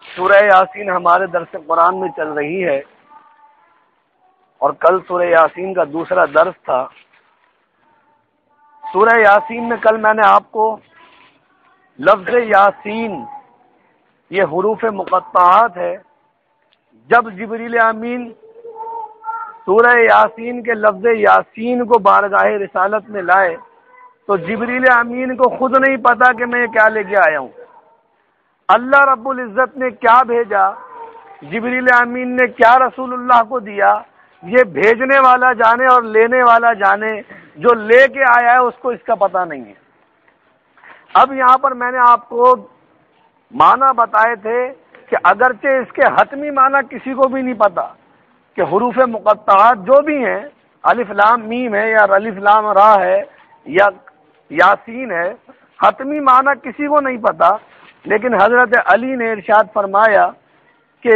سورہ یاسین ہمارے درس قرآن میں چل رہی ہے اور کل سورہ یاسین کا دوسرا درس تھا۔ سورہ یاسین میں کل میں نے آپ کو لفظ یاسین یہ حروف مقطعات ہے۔ جب جبریل امین سورہ یاسین کے لفظ یاسین کو بارگاہ رسالت میں لائے تو جبریل امین کو خود نہیں پتا کہ میں کیا لے کے آیا ہوں۔ اللہ رب العزت نے کیا بھیجا، جبریل امین نے کیا رسول اللہ کو دیا، یہ بھیجنے والا جانے اور لینے والا جانے، جو لے کے آیا ہے اس کو اس کا پتہ نہیں ہے۔ اب یہاں پر میں نے آپ کو معنی بتائے تھے کہ اگرچہ اس کے حتمی معنی کسی کو بھی نہیں پتا کہ حروف مقطعات جو بھی ہیں، الف لام میم ہے یا الف لام را ہے یا یاسین ہے، حتمی معنی کسی کو نہیں پتا، لیکن حضرت علی نے ارشاد فرمایا کہ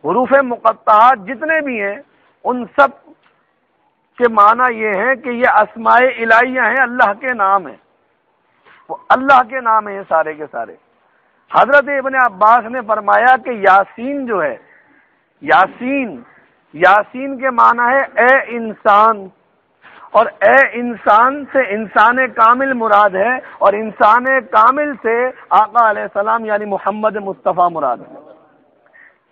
حروف مقطعات جتنے بھی ہیں ان سب کے معنی یہ ہیں کہ یہ اسماء الہیہ ہیں، اللہ کے نام ہیں، وہ اللہ کے نام ہیں سارے کے سارے۔ حضرت ابن عباس نے فرمایا کہ یاسین جو ہے، یاسین کے معنی ہے اے انسان، اور اے انسان سے انسان کامل مراد ہے، اور انسان کامل سے آقا علیہ السلام یعنی محمد مصطفیٰ مراد ہے۔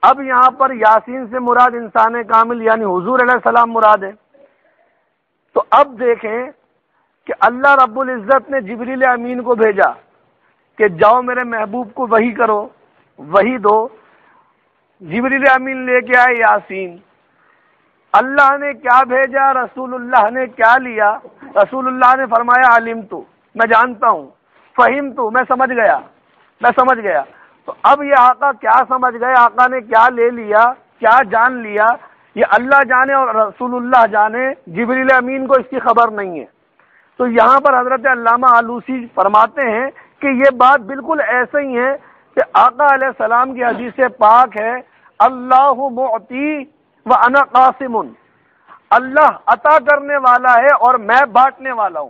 اب یہاں پر یاسین سے مراد انسان کامل یعنی حضور علیہ السلام مراد ہے۔ تو اب دیکھیں کہ اللہ رب العزت نے جبریل امین کو بھیجا کہ جاؤ میرے محبوب کو وحی کرو، وحی دو۔ جبریل امین لے کے آئے یاسین۔ اللہ نے کیا بھیجا، رسول اللہ نے کیا لیا؟ رسول اللہ نے فرمایا علمت، میں جانتا ہوں، فہمت، میں سمجھ گیا۔ تو اب یہ آقا کیا سمجھ گئے، آقا نے کیا لے لیا، کیا جان لیا، یہ اللہ جانے اور رسول اللہ جانے، جبریل امین کو اس کی خبر نہیں ہے۔ تو یہاں پر حضرت علامہ آلوسی فرماتے ہیں کہ یہ بات بالکل ایسے ہی ہے کہ آقا علیہ السلام کی حدیث پاک ہے، اللہ معطی وانا قاسم، اللہ عطا کرنے والا ہے اور میں بانٹنے والا ہوں۔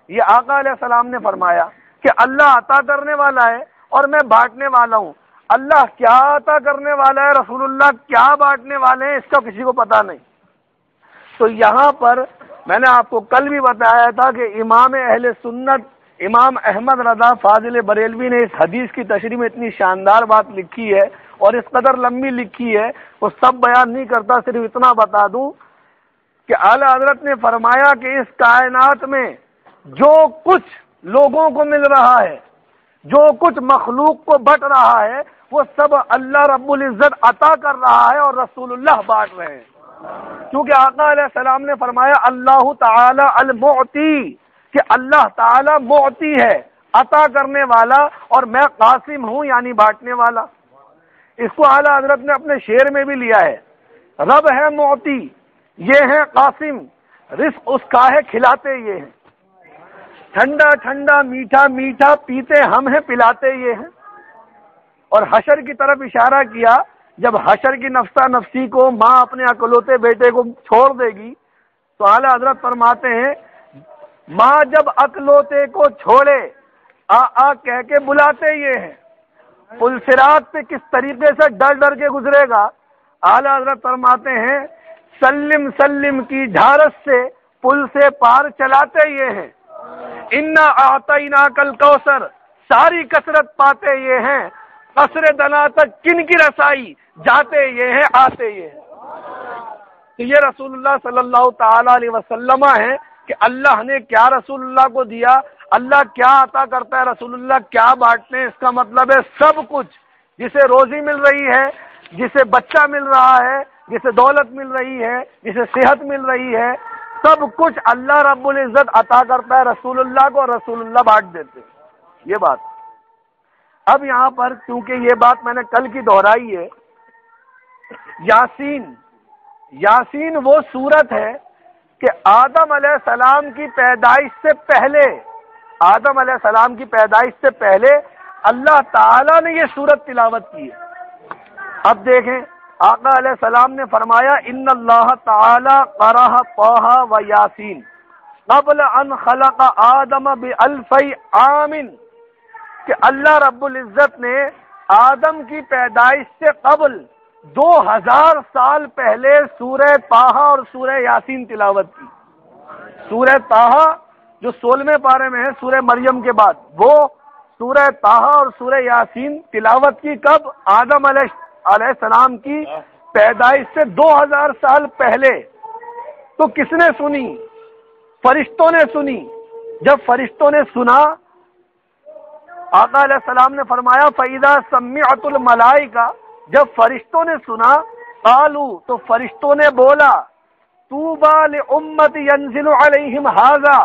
یہ آقا علیہ السلام نے فرمایا کہ اللہ عطا کرنے والا ہے اور میں بانٹنے والا ہوں۔ اللہ کیا عطا کرنے والا ہے، رسول اللہ کیا بانٹنے والے ہیں، اس کا کسی کو پتا نہیں۔ تو یہاں پر میں نے آپ کو کل بھی بتایا تھا کہ امام اہل سنت امام احمد رضا فاضل بریلوی نے اس حدیث کی تشریح میں اتنی شاندار بات لکھی ہے اور اس قدر لمبی لکھی ہے، وہ سب بیان نہیں کرتا، صرف اتنا بتا دوں کہ اعلی حضرت نے فرمایا کہ اس کائنات میں جو کچھ لوگوں کو مل رہا ہے، جو کچھ مخلوق کو بٹ رہا ہے، وہ سب اللہ رب العزت عطا کر رہا ہے اور رسول اللہ بانٹ رہے ہیں۔ کیونکہ آقا علیہ السلام نے فرمایا اللہ تعالی المعطی، کہ اللہ تعالی معطی ہے، عطا کرنے والا، اور میں قاسم ہوں یعنی بانٹنے والا۔ اس کو اعلی حضرت نے اپنے شعر میں بھی لیا ہے، رب ہے معطی، یہ ہے قاسم، رزق اس کا ہے کھلاتے یہ ہیں، ٹھنڈا ٹھنڈا میٹھا میٹھا پیتے ہم ہیں پلاتے یہ ہیں۔ اور حشر کی طرف اشارہ کیا، جب حشر کی نفسا نفسی کو ماں اپنے اکلوتے بیٹے کو چھوڑ دے گی تو اعلی حضرت فرماتے ہیں ماں جب اکلوتے کو چھوڑے آ کہہ کے بلاتے یہ ہیں، پل صراط پہ کس طریقے سے ڈر ڈر کے گزرے گا۔ اعلی حضرت فرماتے ہیں سلم سلم کی جھارس سے پل سے پار چلاتے یہ ہیں، انا اعطیناک الکوثر، ساری کثرت پاتے یہ ہیں، قصر دنا تک کن کی رسائی، جاتے یہ ہیں آتے یہ ہیں۔ تو یہ رسول اللہ صلی اللہ تعالی علیہ وسلم ہے کہ اللہ نے کیا رسول اللہ کو دیا، اللہ کیا عطا کرتا ہے، رسول اللہ کیا بانٹتے ہیں۔ اس کا مطلب ہے سب کچھ، جسے روزی مل رہی ہے، جسے بچہ مل رہا ہے، جسے دولت مل رہی ہے، جسے صحت مل رہی ہے، سب کچھ اللہ رب العزت عطا کرتا ہے رسول اللہ کو اور رسول اللہ بانٹ دیتے ہیں۔ یہ بات اب یہاں پر کیونکہ یہ بات میں نے کل کی دہرائی ہے، یاسین وہ سورت ہے کہ آدم علیہ السلام کی پیدائش سے پہلے اللہ تعالی نے یہ سورت تلاوت کی ہے۔ اب دیکھیں آقا علیہ السلام نے فرمایا ان اللہ تعالی قرأ طٰہٰ و یاسین قبل ان خلق آدم بألف عام، کہ اللہ رب العزت نے آدم کی پیدائش سے قبل 2000 سال پہلے سورہ طٰہٰ اور سورہ یاسین تلاوت کی. سورہ طٰہٰ جو 16ویں پارے میں ہے سورہ مریم کے بعد، وہ سورہ طٰہٰ اور سورہ یاسین تلاوت کی کب؟ آدم علیہ السلام کی پیدائش سے 2000 سال پہلے. تو کس نے سنی؟ فرشتوں نے سنی. جب فرشتوں نے سنا، آقا علیہ السلام نے فرمایا فَإِذَا سَمِعَتُ الْمَلَائِكَةُ، جب فرشتوں نے سنا، قالوا، تو فرشتوں نے بولا طوبى لأمة ينزل عليهم هذا،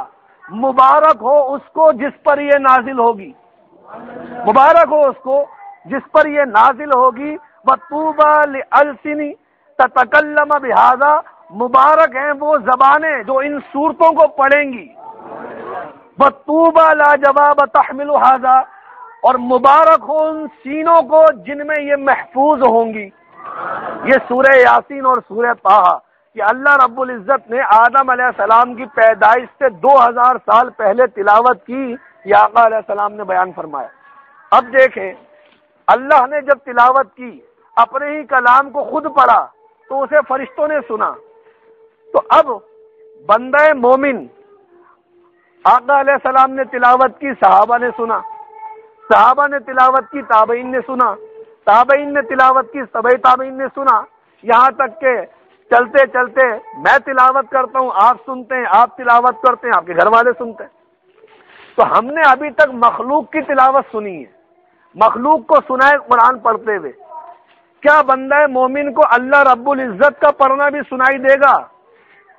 مبارک ہو اس کو جس پر یہ نازل ہوگی، مبارک ہو اس کو جس پر یہ نازل ہوگی. وطوبى لألسن تتكلم بهذا، مبارک ہیں وہ زبانیں جو ان صورتوں کو پڑھیں گی. وطوبى لا جواب تحمل هذا، اور مبارک ہو ان سینوں کو جن میں یہ محفوظ ہوں گی. یہ سورہ یاسین اور سورہ طٰہٰ کہ اللہ رب العزت نے آدم علیہ السلام کی پیدائش سے 2000 سال پہلے تلاوت کی، یہ آقا علیہ السلام نے بیان فرمایا. اب دیکھیں، اللہ نے جب تلاوت کی، اپنے ہی کلام کو خود پڑھا تو اسے فرشتوں نے سنا. تو اب بندہ مومن، آقا علیہ السلام نے تلاوت کی، صحابہ نے سنا، صحابہ نے تلاوت کی، تابعین نے سنا، تابعین نے تلاوت کی، تبع تابعین نے سنا، یہاں تک کہ چلتے چلتے میں تلاوت کرتا ہوں، آپ سنتے ہیں، آپ تلاوت کرتے ہیں، آپ کے گھر والے سنتے ہیں. تو ہم نے ابھی تک مخلوق کی تلاوت سنی ہے، مخلوق کو سنا ہے قرآن پڑھتے ہوئے. کیا بندہ مومن کو اللہ رب العزت کا پڑھنا بھی سنائی دے گا؟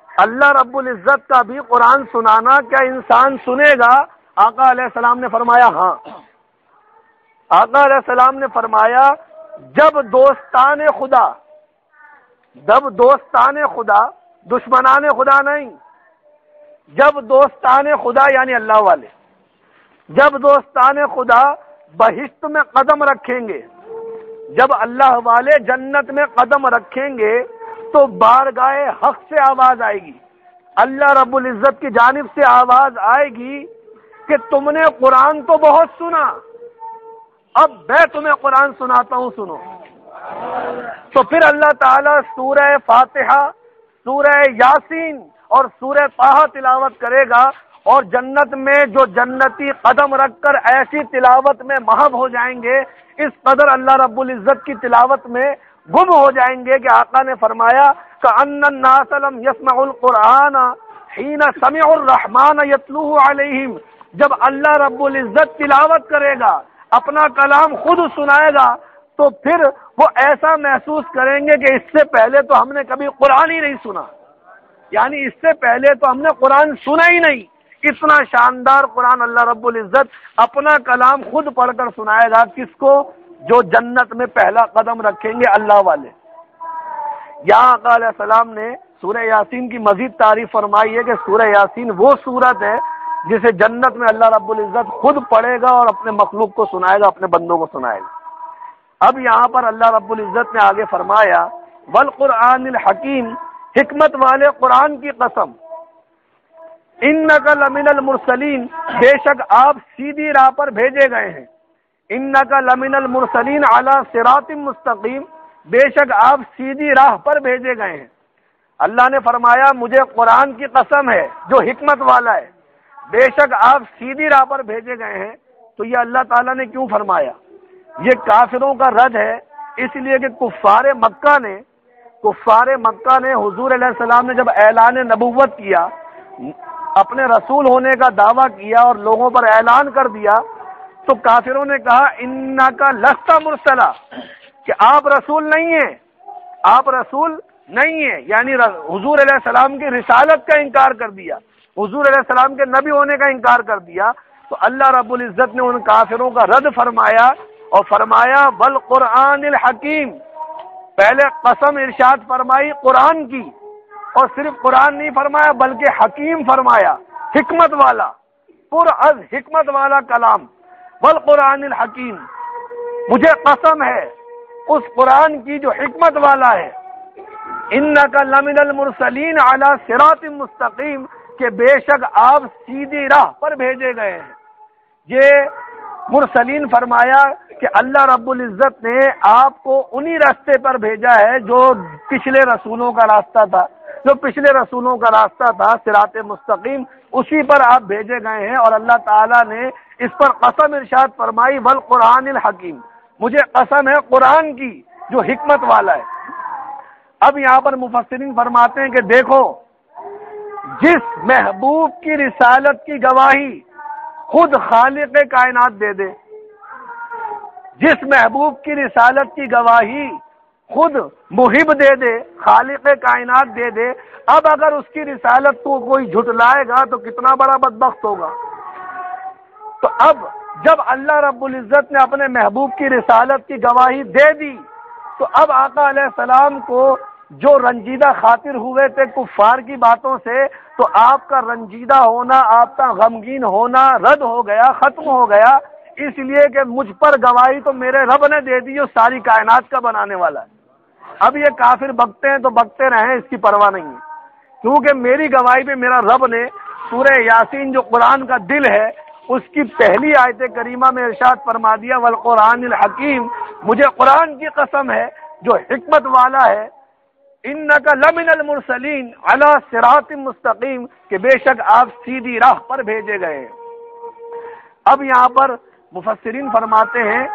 اللہ رب العزت کا بھی قرآن سنانا کیا انسان سنے گا؟ آقا علیہ السلام نے فرمایا ہاں. آقا علیہ السلام نے فرمایا جب دوستان خدا، جب دوستان خدا، دشمنان خدا نہیں، جب دوستان خدا یعنی اللہ والے، جب دوستان خدا بہشت میں قدم رکھیں گے، جب اللہ والے جنت میں قدم رکھیں گے تو بارگاہ حق سے آواز آئے گی، اللہ رب العزت کی جانب سے آواز آئے گی کہ تم نے قرآن تو بہت سنا، اب میں تمہیں قرآن سناتا ہوں، سنو. تو پھر اللہ تعالیٰ سورہ فاتحہ، سورہ یاسین اور سورہ طٰہٰ تلاوت کرے گا، اور جنت میں جو جنتی قدم رکھ کر ایسی تلاوت میں محو ہو جائیں گے، اس قدر اللہ رب العزت کی تلاوت میں گم ہو جائیں گے کہ آقا نے فرمایا كأن الناس لم يسمعوا القرآن حين سمعوا الرحمن يتلوه عليهم، جب اللہ رب العزت تلاوت کرے گا، اپنا کلام خود سنائے گا، تو پھر وہ ایسا محسوس کریں گے کہ اس سے پہلے تو ہم نے کبھی قرآن ہی نہیں سنا، یعنی اس سے پہلے تو ہم نے قرآن سنا ہی نہیں. اتنا شاندار قرآن اللہ رب العزت اپنا کلام خود پڑھ کر سنائے گا. کس کو؟ جو جنت میں پہلا قدم رکھیں گے، اللہ والے. یہاں آقا علیہ السلام نے سورہ یاسین کی مزید تعریف فرمائی ہے کہ سورہ یاسین وہ سورت ہے جسے جنت میں اللہ رب العزت خود پڑھے گا اور اپنے مخلوق کو سنائے گا، اپنے بندوں کو سنائے گا. اب یہاں پر اللہ رب العزت نے آگے فرمایا والقرآن الحکیم، حکمت والے قرآن کی قسم، انک لمن المرسلین، بے شک آپ سیدھی راہ پر بھیجے گئے ہیں. انک لمن المرسلین علی صراط مستقیم، بے شک آپ سیدھی راہ پر بھیجے گئے ہیں. اللہ نے فرمایا مجھے قرآن کی قسم ہے جو حکمت والا ہے، بے شک آپ سیدھی راہ پر بھیجے گئے ہیں. تو یہ اللہ تعالیٰ نے کیوں فرمایا؟ یہ کافروں کا رد ہے، اس لیے کہ کفار مکہ نے حضور علیہ السلام نے جب اعلان نبوت کیا، اپنے رسول ہونے کا دعویٰ کیا اور لوگوں پر اعلان کر دیا، تو کافروں نے کہا انکا لست مرسلا، کہ آپ رسول نہیں ہیں، آپ رسول نہیں ہیں، یعنی حضور علیہ السلام کی رسالت کا انکار کر دیا، حضور علیہ السلام کے نبی ہونے کا انکار کر دیا. تو اللہ رب العزت نے ان کافروں کا رد فرمایا اور فرمایا والقرآن الحکیم، پہلے قسم ارشاد فرمائی قرآن کی، اور صرف قرآن نہیں فرمایا بلکہ حکیم فرمایا، حکمت والا، پر از حکمت والا کلام. والقرآن الحکیم، مجھے قسم ہے اس قرآن کی جو حکمت والا ہے. انک لمن المرسلین علی صراط مستقیم، کہ بے شک آپ سیدھی راہ پر بھیجے گئے ہیں. یہ مرسلین فرمایا کہ اللہ رب العزت نے آپ کو انہی راستے پر بھیجا ہے جو پچھلے رسولوں کا راستہ تھا، جو پچھلے رسولوں کا راستہ تھا صراط مستقیم، اسی پر آپ بھیجے گئے ہیں۔ اور اللہ تعالیٰ نے اس پر قسم ارشاد فرمائی والقرآن الحکیم، مجھے قسم ہے قرآن کی جو حکمت والا ہے۔ اب یہاں پر مفسرین فرماتے ہیں کہ دیکھو، جس محبوب کی رسالت کی گواہی خود خالق کائنات دے دے، جس محبوب کی رسالت کی گواہی خود محب دے دے، خالق کائنات دے دے، اب اگر اس کی رسالت کو کوئی جھٹلائے گا تو کتنا بڑا بدبخت ہوگا۔ تو اب جب اللہ رب العزت نے اپنے محبوب کی رسالت کی گواہی دے دی تو اب آقا علیہ السلام کو جو رنجیدہ خاطر ہوئے تھے کفار کی باتوں سے، تو آپ کا رنجیدہ ہونا، آپ کا غمگین ہونا رد ہو گیا، ختم ہو گیا، اس لیے کہ مجھ پر گواہی تو میرے رب نے دے دی جو ساری کائنات کا بنانے والا ہے۔ اب یہ کافر بکتے ہیں تو بکتے رہیں، اس کی پرواہ نہیں ہے، کیونکہ میری گواہی پہ میرا رب نے سورہ یاسین جو قرآن کا دل ہے اس کی پہلی آیت کریمہ میں ارشاد فرما دیا والقرآن الحکیم، مجھے قرآن کی قسم ہے جو حکمت والا ہے، انک لمن المرسلین علی صراط مستقیم، کہ بے شک آپ سیدھی راہ پر بھیجے گئے۔ اب یہاں پر مفسرین فرماتے ہیں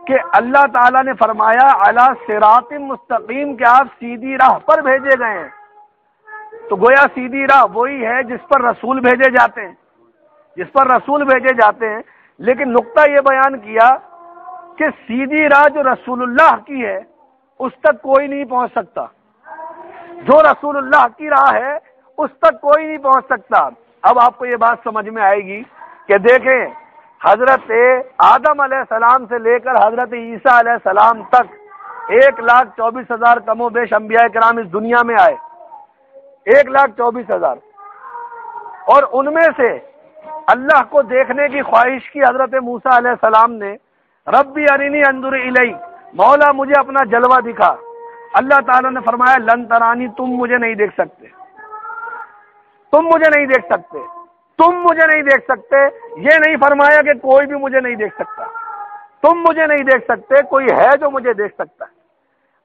کہ اللہ تعالیٰ نے فرمایا علی صراط مستقیم کہ آپ سیدھی راہ پر بھیجے گئے ہیں، تو گویا سیدھی راہ وہی ہے جس پر رسول بھیجے جاتے ہیں، جس پر رسول بھیجے جاتے ہیں۔ لیکن نقطہ یہ بیان کیا کہ سیدھی راہ جو رسول اللہ کی ہے اس تک کوئی نہیں پہنچ سکتا، جو رسول اللہ کی راہ ہے اس تک کوئی نہیں پہنچ سکتا۔ اب آپ کو یہ بات سمجھ میں آئے گی کہ دیکھیں، حضرت آدم علیہ السلام سے لے کر حضرت عیسیٰ علیہ السلام تک 1,24,000 کم و بیش انبیاء کرام اس دنیا میں آئے، 1,24,000، اور ان میں سے اللہ کو دیکھنے کی خواہش کی حضرت موسیٰ علیہ السلام نے، ربی ارنی انظر الی، مولا مجھے اپنا جلوہ دکھا۔ اللہ تعالیٰ نے فرمایا لن ترانی، تم مجھے نہیں دیکھ سکتے، تم مجھے نہیں دیکھ سکتے، تم مجھے نہیں دیکھ سکتے، یہ نہیں فرمایا کہ کوئی بھی مجھے نہیں دیکھ سکتا، تم مجھے نہیں دیکھ سکتے، کوئی ہے جو مجھے دیکھ سکتا ہے۔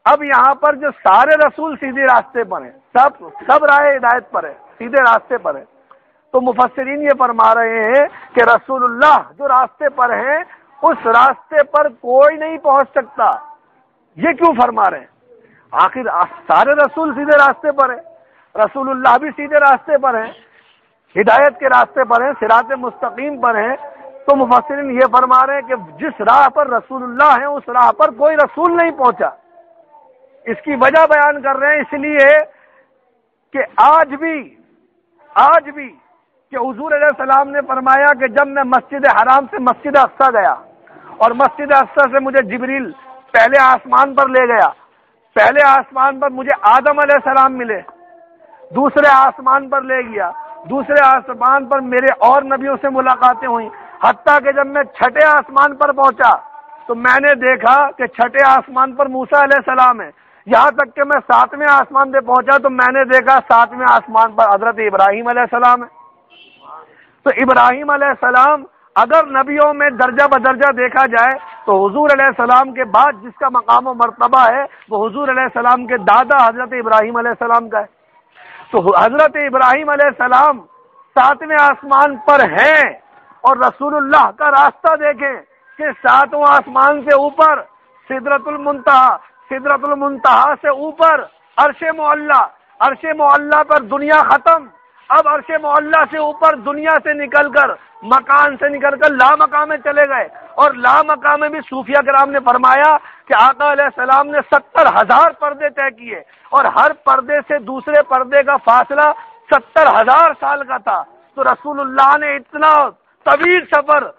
اب یہاں پر جو سارے رسول سیدھے راستے پر ہیں، سب راہ ہدایت پر ہے، سیدھے راستے پر ہے، تو مفسرین یہ فرما رہے ہیں کہ رسول اللہ جو راستے پر ہیں اس راستے پر کوئی نہیں پہنچ سکتا۔ یہ کیوں فرما رہے ہیں؟ آخر سارے رسول سیدھے راستے پر ہیں، رسول اللہ بھی سیدھے راستے پر ہیں، ہدایت کے راستے پر ہیں، صراط مستقیم پر ہیں، تو مفسرین یہ فرما رہے ہیں کہ جس راہ پر رسول اللہ ہیں اس راہ پر کوئی رسول نہیں پہنچا۔ اس کی وجہ بیان کر رہے ہیں اس لیے کہ آج بھی کہ حضور علیہ السلام نے فرمایا کہ جب میں مسجد حرام سے مسجد اقصی گیا اور مسجد اقصی سے مجھے جبریل پہلے آسمان پر لے گیا، پہلے آسمان پر مجھے آدم علیہ السلام ملے، دوسرے آسمان پر لے گیا، دوسرے آسمان پر میرے اور نبیوں سے ملاقاتیں ہوئیں، حتیٰ کہ جب میں چھٹے آسمان پر پہنچا تو میں نے دیکھا کہ چھٹے آسمان پر موسیٰ علیہ السلام ہے، یہاں تک کہ میں 7ویں آسمان پہ پہنچا تو میں نے دیکھا 7ویں آسمان پر حضرت ابراہیم علیہ السلام ہے۔ تو ابراہیم علیہ السلام اگر نبیوں میں درجہ بدرجہ دیکھا جائے تو حضور علیہ السلام کے بعد جس کا مقام و مرتبہ ہے وہ حضور علیہ السلام کے دادا حضرت ابراہیم علیہ السلام کا ہے۔ تو حضرت ابراہیم علیہ السلام 7ویں آسمان پر ہیں، اور رسول اللہ کا راستہ دیکھیں کہ 7واں آسمان سے اوپر سدرۃ المنتہا، سدرۃ المنتہا سے اوپر عرش معلی، عرش معلی پر دنیا ختم، اب عرش معلی سے اوپر دنیا سے نکل کر، مکان سے نکل کر لا مقام میں چلے گئے، اور لا مقام میں بھی صوفیہ کرام نے فرمایا کہ آقا علیہ السلام نے 70,000 پردے طے کیے، اور ہر پردے سے دوسرے پردے کا فاصلہ 70,000 سال کا تھا۔ تو رسول اللہ نے اتنا طویل سفر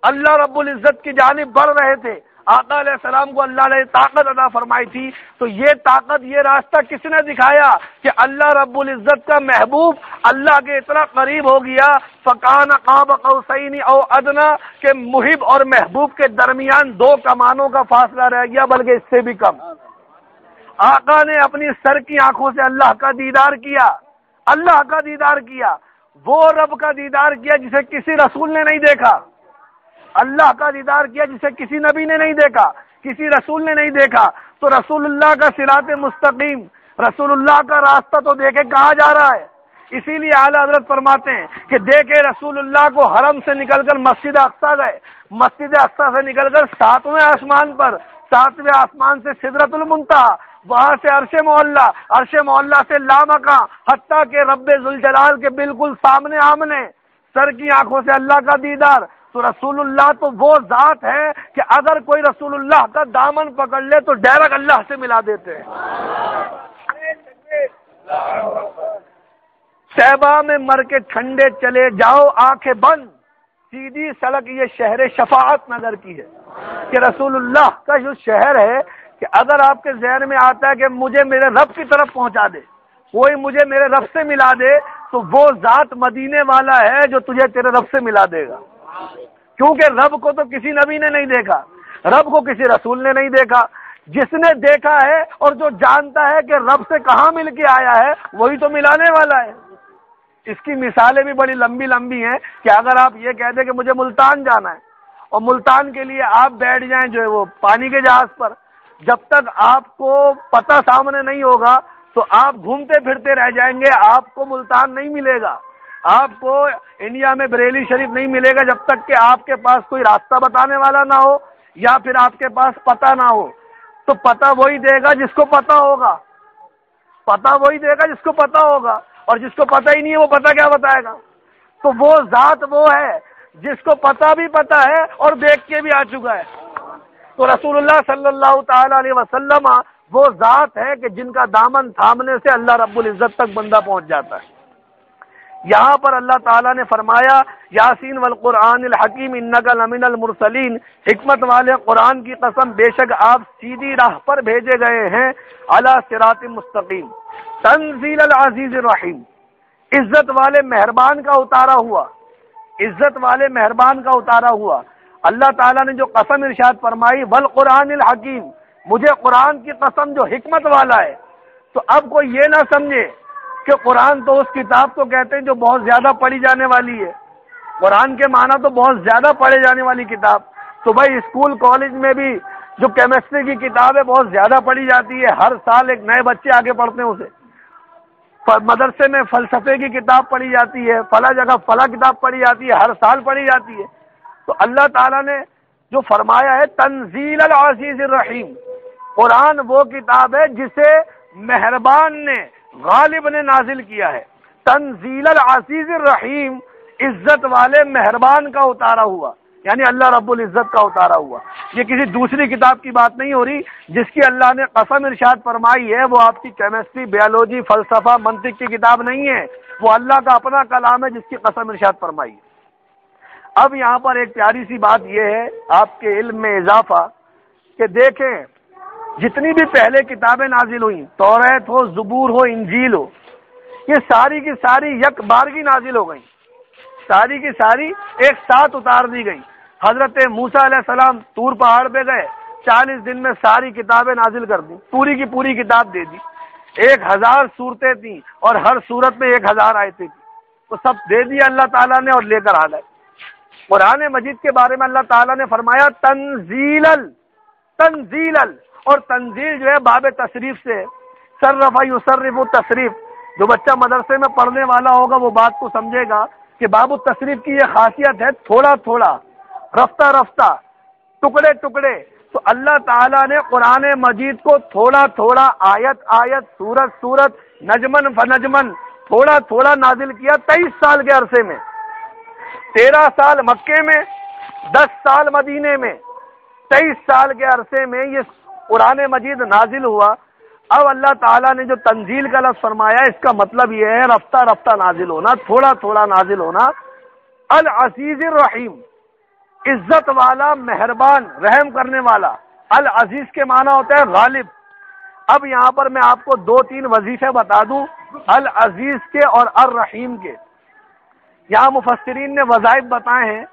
اللہ رب العزت کی جانب بڑھ رہے تھے، آقا علیہ السلام کو اللہ نے طاقت عطا فرمائی تھی، تو یہ طاقت، یہ راستہ کس نے دکھایا کہ اللہ رب العزت کا محبوب اللہ کے اتنا قریب ہو گیا، فکان قاب قوسین او ادنا، کہ محب اور محبوب کے درمیان 2 کمانوں کا فاصلہ رہ گیا، بلکہ اس سے بھی کم۔ آقا نے اپنی سر کی آنکھوں سے اللہ کا دیدار کیا، اللہ کا دیدار کیا، وہ رب کا دیدار کیا جسے کسی رسول نے نہیں دیکھا۔ اللہ کا دیدار کیا جسے کسی نبی نے نہیں دیکھا، کسی رسول نے نہیں دیکھا، تو رسول اللہ کا صراط مستقیم، رسول اللہ کا راستہ تو دیکھے کہاں جا رہا ہے۔ اسی لیے اعلیٰ حضرت فرماتے ہیں کہ دیکھے رسول اللہ کو حرم سے نکل کر مسجد اقصیٰ گئے، مسجد اقصیٰ سے نکل کر 7ویں آسمان پر، 7ویں آسمان سے سدرۃ المنتہی، وہاں سے عرش معلیٰ، عرش معلیٰ سے لامکاں، حتیٰ کہ رب ذوالجلال کے بالکل سامنے آمنے، سر کی آنکھوں سے اللہ کا دیدار۔ تو رسول اللہ تو وہ ذات ہے کہ اگر کوئی رسول اللہ کا دامن پکڑ لے تو ڈائریکٹ اللہ سے ملا دیتے ہیں۔ صحبا میں مر کے ٹھنڈے چلے جاؤ آنکھیں بند، سیدھی سڑک یہ شہر شفاعت نگر کی ہے، کہ رسول اللہ کا جو شہر ہے کہ اگر آپ کے ذہن میں آتا ہے کہ مجھے میرے رب کی طرف پہنچا دے، کوئی مجھے میرے رب سے ملا دے، تو وہ ذات مدینے والا ہے جو تجھے تیرے رب سے ملا دے گا۔ کیونکہ رب کو تو کسی نبی نے نہیں دیکھا، رب کو کسی رسول نے نہیں دیکھا، جس نے دیکھا ہے اور جو جانتا ہے کہ رب سے کہاں مل کے آیا ہے وہی تو ملانے والا ہے۔ اس کی مثالیں بھی بڑی لمبی لمبی ہیں کہ اگر آپ یہ کہہ دیں کہ مجھے ملتان جانا ہے اور ملتان کے لیے آپ بیٹھ جائیں جو ہے وہ پانی کے جہاز پر، جب تک آپ کو پتہ سامنے نہیں ہوگا تو آپ گھومتے پھرتے رہ جائیں گے، آپ کو ملتان نہیں ملے گا، آپ کو انڈیا میں بریلی شریف نہیں ملے گا جب تک کہ آپ کے پاس کوئی راستہ بتانے والا نہ ہو یا پھر آپ کے پاس پتہ نہ ہو۔ تو پتہ وہی دے گا جس کو پتہ ہوگا، پتہ وہی دے گا جس کو پتہ ہوگا، اور جس کو پتہ ہی نہیں ہے وہ پتہ کیا بتائے گا؟ تو وہ ذات وہ ہے جس کو پتہ بھی پتہ ہے اور دیکھ کے بھی آ چکا ہے۔ تو رسول اللہ صلی اللہ تعالی علیہ وسلم وہ ذات ہے کہ جن کا دامن تھامنے سے اللہ رب العزت تک بندہ پہنچ جاتا ہے۔ یہاں پر اللہ تعالیٰ نے فرمایا یاسین والقرآن الحکیم انک لمن المرسلین، حکمت والے قرآن کی قسم بے شک آپ سیدھی راہ پر بھیجے گئے ہیں، علی صراط مستقیم، تنزیل العزیز الرحیم، عزت والے مہربان کا اتارا ہوا، عزت والے مہربان کا اتارا ہوا۔ اللہ تعالیٰ نے جو قسم ارشاد فرمائی والقرآن الحکیم، مجھے قرآن کی قسم جو حکمت والا ہے، تو اب کوئی یہ نہ سمجھے کہ قرآن تو اس کتاب کو کہتے ہیں جو بہت زیادہ پڑھی جانے والی ہے، قرآن کے معنی تو بہت زیادہ پڑھے جانے والی کتاب۔ تو بھائی اسکول کالج میں بھی جو کیمسٹری کی کتاب ہے بہت زیادہ پڑھی جاتی ہے، ہر سال ایک نئے بچے آگے پڑھتے ہیں اسے۔ مدرسے میں فلسفے کی کتاب پڑھی جاتی ہے، فلاں جگہ فلاں کتاب پڑھی جاتی ہے، ہر سال پڑھی جاتی ہے۔ تو اللہ تعالیٰ نے جو فرمایا ہے تنزیل العزیز الرحیم، قرآن وہ کتاب ہے جسے مہربان نے، غالب نے نازل کیا ہے۔ تنزیل العزیز الرحیم، عزت والے مہربان کا اتارا ہوا، یعنی اللہ رب العزت کا اتارا ہوا۔ یہ کسی دوسری کتاب کی بات نہیں ہو رہی، جس کی اللہ نے قسم ارشاد فرمائی ہے وہ آپ کی کیمسٹری، بیولوجی، فلسفہ، منطق کی کتاب نہیں ہے، وہ اللہ کا اپنا کلام ہے جس کی قسم ارشاد فرمائی ہے۔ اب یہاں پر ایک پیاری سی بات یہ ہے آپ کے علم میں اضافہ کہ دیکھیں جتنی بھی پہلے کتابیں نازل ہوئیں، توریت ہو، زبور ہو، انجیل ہو، یہ ساری کی ساری یک بارگی نازل ہو گئیں، ساری کی ساری ایک ساتھ اتار دی گئی۔ حضرت موسیٰ علیہ السلام طور پہاڑ پہ گئے، 40 دن میں ساری کتابیں نازل کر دی، پوری کی پوری کتاب دے دی۔ 1000 سورتیں تھیں اور ہر سورت میں 1000 آیتیں تھیں، تو سب دے دیا اللہ تعالیٰ نے اور لے کر آ گئے۔ قرآن مجید کے بارے میں اللہ تعالیٰ نے فرمایا تنزیل، اور تنزیل جو ہے باب تصریف سے، صرف یصرف تصریف، جو بچہ مدرسے میں پڑھنے والا ہوگا وہ بات کو سمجھے گا کہ باب التصریف کی یہ خاصیت ہے، تھوڑا تھوڑا، رفتہ رفتہ، ٹکڑے ٹکڑے۔ تو اللہ تعالیٰ نے قرآن مجید کو تھوڑا تھوڑا، آیت آیت، سورت سورت، نجمن فنجمن، تھوڑا تھوڑا نازل کیا 23 سال کے عرصے میں، 13 سال مکے میں، 10 سال مدینے میں، 23 سال کے عرصے میں یہ قرآن مجید نازل ہوا۔ اب اللہ تعالیٰ نے جو تنزیل کا لفظ فرمایا اس کا مطلب یہ ہے رفتہ رفتہ نازل ہونا، تھوڑا تھوڑا نازل ہونا۔ العزیز الرحیم، عزت والا، مہربان، رحم کرنے والا۔ العزیز کے معنی ہوتا ہے غالب۔ اب یہاں پر میں آپ کو 2-3 وظیفے بتا دوں العزیز کے اور الرحیم کے۔ یہاں مفسرین نے وظائف بتائے ہیں۔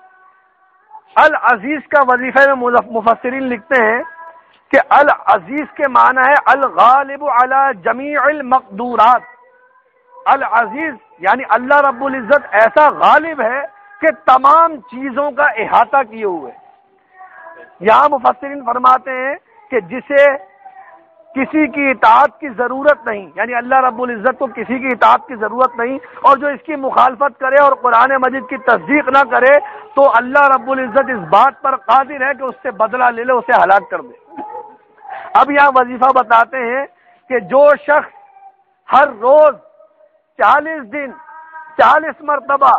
العزیز کا وظیفہ میں مفسرین لکھتے ہیں کہ العزیز کے معنی ہے الغالب علی جمیع المقدورات۔ العزیز یعنی اللہ رب العزت ایسا غالب ہے کہ تمام چیزوں کا احاطہ کیے ہوئے، یہاں مفسرین فرماتے ہیں کہ جسے کسی کی اطاعت کی ضرورت نہیں، یعنی اللہ رب العزت کو کسی کی اطاعت کی ضرورت نہیں، اور جو اس کی مخالفت کرے اور قرآن مجید کی تصدیق نہ کرے تو اللہ رب العزت اس بات پر قادر ہے کہ اس سے بدلہ لے لے، اسے ہلاک کر دے۔ اب یہاں وظیفہ بتاتے ہیں کہ جو شخص ہر روز 40 دن 40 مرتبہ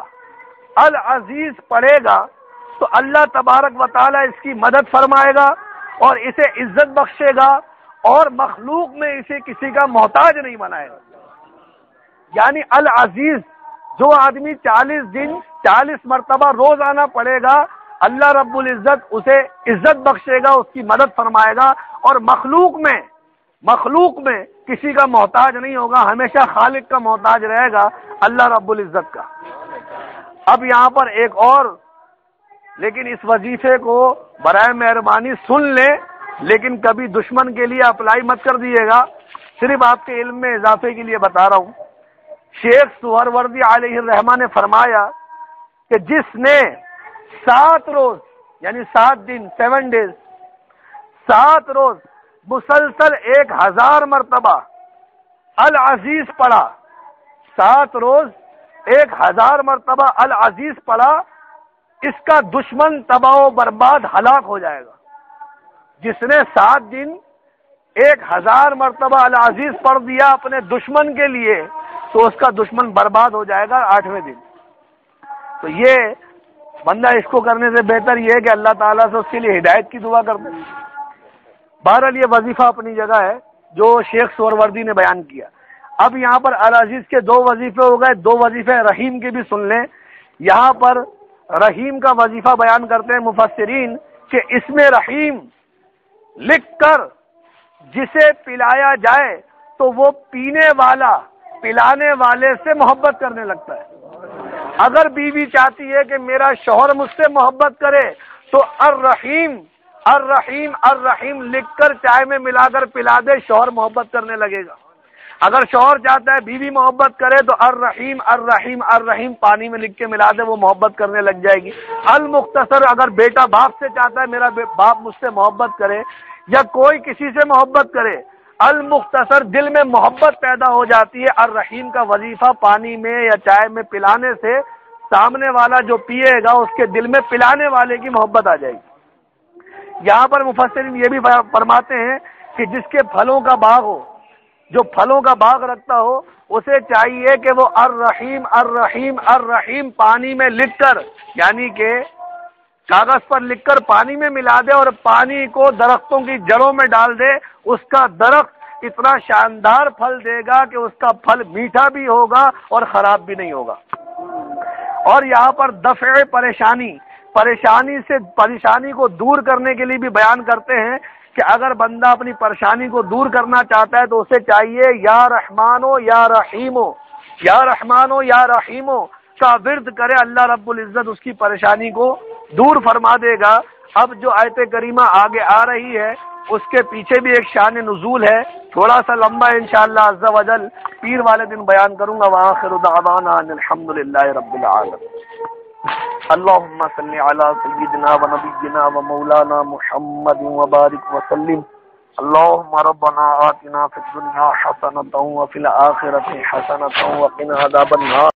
العزیز پڑھے گا تو اللہ تبارک و تعالی اس کی مدد فرمائے گا اور اسے عزت بخشے گا اور مخلوق میں اسے کسی کا محتاج نہیں بنائے گا۔ یعنی العزیز، جو آدمی 40 دن 40 مرتبہ روزانہ پڑھے گا، اللہ رب العزت اسے عزت بخشے گا، اس کی مدد فرمائے گا اور مخلوق میں کسی کا محتاج نہیں ہوگا، ہمیشہ خالق کا محتاج رہے گا، اللہ رب العزت کا۔ اب یہاں پر ایک اور، لیکن اس وظیفے کو برائے مہربانی سن لیں، لیکن کبھی دشمن کے لیے اپلائی مت کر دیجیے گا، صرف آپ کے علم میں اضافے کے لیے بتا رہا ہوں۔ شیخ سہروردی علیہ الرحمہ نے فرمایا کہ جس نے 7 روز یعنی 7 دن 7 ڈیز 7 روز مسلسل 1000 مرتبہ العزیز پڑھا، 7 روز 1000 مرتبہ العزیز پڑھا، اس کا دشمن تباہ و برباد ہلاک ہو جائے گا۔ جس نے 7 دن 1000 مرتبہ العزیز پڑھ دیا اپنے دشمن کے لیے تو اس کا دشمن برباد ہو جائے گا 8ویں دن۔ تو یہ بندہ اس کو کرنے سے بہتر یہ ہے کہ اللہ تعالیٰ سے اس کے لیے ہدایت کی دعا کر دے۔ بہرحال یہ وظیفہ اپنی جگہ ہے جو شیخ سہروردی نے بیان کیا۔ اب یہاں پر العزیز کے 2 وظیفے ہو گئے، 2 وظیفے رحیم کے بھی سن لیں۔ یہاں پر رحیم کا وظیفہ بیان کرتے ہیں مفسرین کہ اس میں رحیم لکھ کر جسے پلایا جائے تو وہ پینے والا پلانے والے سے محبت کرنے لگتا ہے۔ اگر بیوی چاہتی ہے کہ میرا شوہر مجھ سے محبت کرے تو الرحیم الرحیم الرحیم لکھ کر چائے میں ملا کر پلا دے، شوہر محبت کرنے لگے گا۔ اگر شوہر چاہتا ہے بیوی محبت کرے تو الرحیم الرحیم الرحیم پانی میں لکھ کے ملا دے، وہ محبت کرنے لگ جائے گی۔ المختصر، اگر بیٹا باپ سے چاہتا ہے میرا باپ مجھ سے محبت کرے یا کوئی کسی سے محبت کرے، المختصر دل میں محبت پیدا ہو جاتی ہے، الرحیم کا وظیفہ پانی میں یا چائے میں پلانے سے سامنے والا جو پیے گا اس کے دل میں پلانے والے کی محبت آ جائے گی۔ یہاں پر مفسرین یہ بھی فرماتے ہیں کہ جس کے پھلوں کا باغ ہو، جو پھلوں کا باغ رکھتا ہو، اسے چاہیے کہ وہ الرحیم الرحیم الرحیم پانی میں لکھ کر، یعنی کہ کاغذ پر لکھ کر پانی میں ملا دے اور پانی کو درختوں کی جڑوں میں ڈال دے، اس کا درخت اتنا شاندار پھل دے گا کہ اس کا پھل میٹھا بھی ہوگا اور خراب بھی نہیں ہوگا۔ اور یہاں پر دفع پریشانی کو دور کرنے کے لیے بھی بیان کرتے ہیں کہ اگر بندہ اپنی پریشانی کو دور کرنا چاہتا ہے تو اسے چاہیے یا رحمانو یا رحیمو، یا رحمانو یا رحیمو کا ورد کرے، اللہ رب العزت اس کی پریشانی کو دور فرما دے گا۔ اب جو آیت کریمہ آگے آ رہی ہے اس کے پیچھے بھی ایک شان نزول ہے، تھوڑا سا لمبا انشاءاللہ عز و جل پیر والے دن بیان کروں گا۔ وآخر دعوانا ان الحمدللہ رب العالمین۔ اللهم صل على سيدنا ونبينا ومولانا محمد وبارك وسلم۔ اللهم ربنا آتنا في الدنيا حسنة وفي الآخرة حسنة وقنا عذاب النار۔